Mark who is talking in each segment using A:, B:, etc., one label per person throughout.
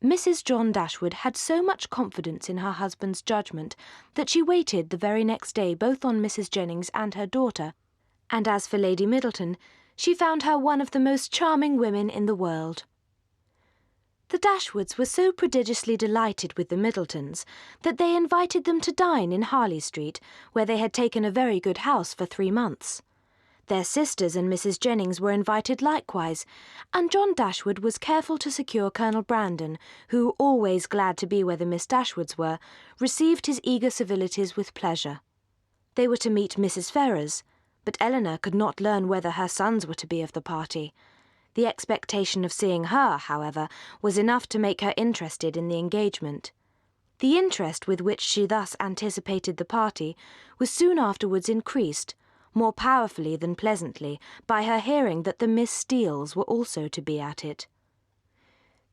A: Mrs. John Dashwood had so much confidence in her husband's judgment that she waited the very next day both on Mrs. Jennings and her daughter, and as for Lady Middleton, she found her one of the most charming women in the world. The Dashwoods were so prodigiously delighted with the Middletons that they invited them to dine in Harley Street, where they had taken a very good house for 3 months. Their sisters and Mrs. Jennings were invited likewise, and John Dashwood was careful to secure Colonel Brandon, who, always glad to be where the Miss Dashwoods were, received his eager civilities with pleasure. They were to meet Mrs. Ferrars, but Elinor could not learn whether her sons were to be of the party. The expectation of seeing her, however, was enough to make her interested in the engagement. The interest with which she thus anticipated the party was soon afterwards increased, more powerfully than pleasantly, by her hearing that the Miss Steeles were also to be at it.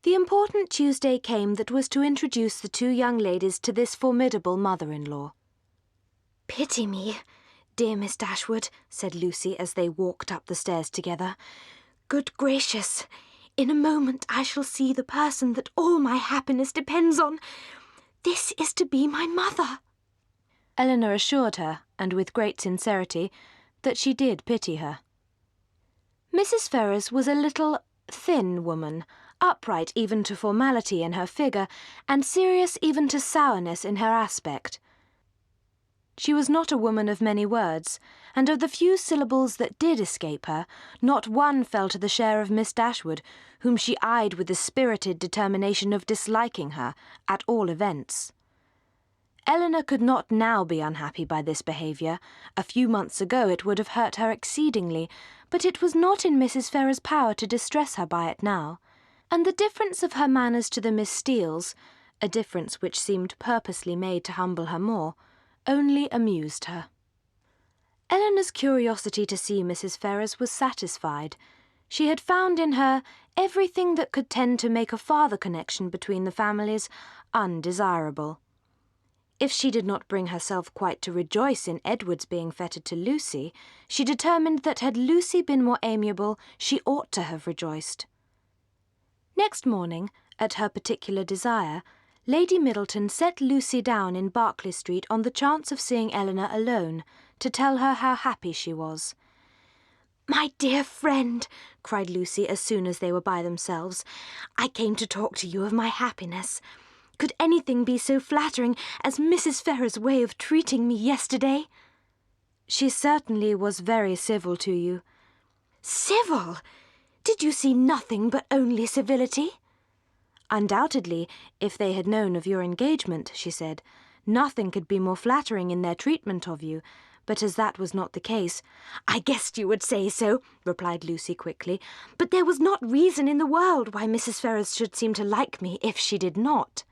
A: The important Tuesday came that was to introduce the 2 young ladies to this formidable mother-in-law. "Pity me, dear Miss Dashwood," said Lucy as they walked up the stairs together. "Good gracious! In a moment I shall see the person that all my happiness depends on. This is to be my mother." Elinor assured her, and with great sincerity, that she did pity her. Mrs. Ferrars was a little, thin woman, upright even to formality in her figure, and serious even to sourness in her aspect. She was not a woman of many words, and of the few syllables that did escape her, not one fell to the share of Miss Dashwood, whom she eyed with the spirited determination of disliking her, at all events. Elinor could not now be unhappy by this behaviour. A few months ago it would have hurt her exceedingly, but it was not in Mrs. Ferrars' power to distress her by it now, and the difference of her manners to the Miss Steeles, a difference which seemed purposely made to humble her more, only amused her. Elinor's curiosity to see Mrs. Ferrars was satisfied. She had found in her everything that could tend to make a farther connection between the families undesirable. If she did not bring herself quite to rejoice in Edward's being fettered to Lucy, she determined that had Lucy been more amiable, she ought to have rejoiced. Next morning, at her particular desire, Lady Middleton set Lucy down in Berkeley Street on the chance of seeing Elinor alone, to tell her how happy she was. "My dear friend," cried Lucy as soon as they were by themselves, "I came to talk to you of my happiness. Could anything be so flattering as Mrs. Ferrars' way of treating me yesterday?" "She certainly was very civil to you." "Civil? Did you see nothing but only civility?" "Undoubtedly, if they had known of your engagement," she said, "nothing could be more flattering in their treatment of you, but as that was not the case—" "I guessed you would say so," replied Lucy quickly, "but there was not reason in the world why Mrs. Ferrars should seem to like me if she did not."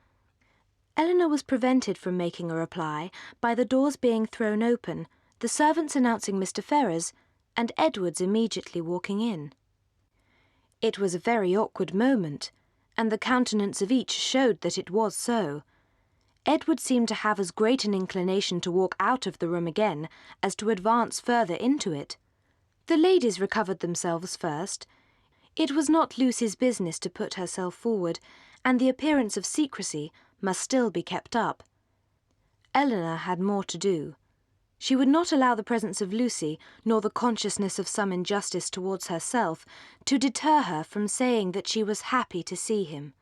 A: Elinor was prevented from making a reply by the doors being thrown open, the servants announcing Mr. Ferrars, and Edward's immediately walking in. It was a very awkward moment, and the countenance of each showed that it was so. Edward seemed to have as great an inclination to walk out of the room again as to advance further into it. The ladies recovered themselves first. It was not Lucy's business to put herself forward, and the appearance of secrecy must still be kept up. Elinor had more to do. She would not allow the presence of Lucy, nor the consciousness of some injustice towards herself, to deter her from saying that she was happy to see him.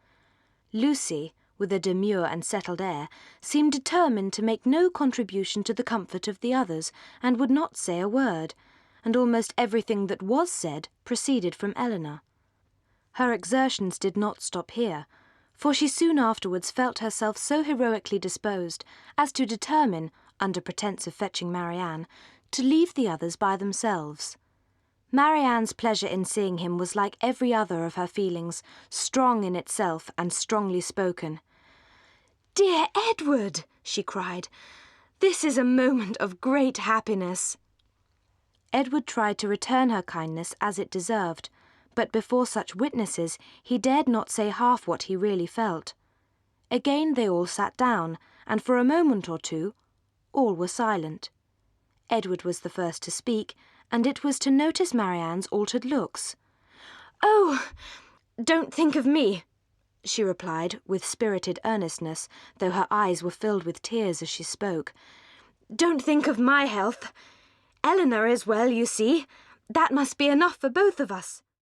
A: Lucy, with a demure and settled air, seemed determined to make no contribution to the comfort of the others, and would not say a word, and almost everything that was said proceeded from Elinor. Her exertions did not stop here, for she soon afterwards felt herself so heroically disposed as to determine, under pretence of fetching Marianne, to leave the others by themselves. Marianne's pleasure in seeing him was like every other of her feelings, strong in itself and strongly spoken. "Dear Edward," she cried, "this is a moment of great happiness." Edward tried to return her kindness as it deserved, but before such witnesses he dared not say half what he really felt. Again they all sat down, and for a moment or two all were silent. Edward was the first to speak, and it was to notice Marianne's altered looks. "Oh, don't think of me," she replied with spirited earnestness, though her eyes were filled with tears as she spoke. "Don't think of my health. Elinor is well, you see. That must be enough for both of us."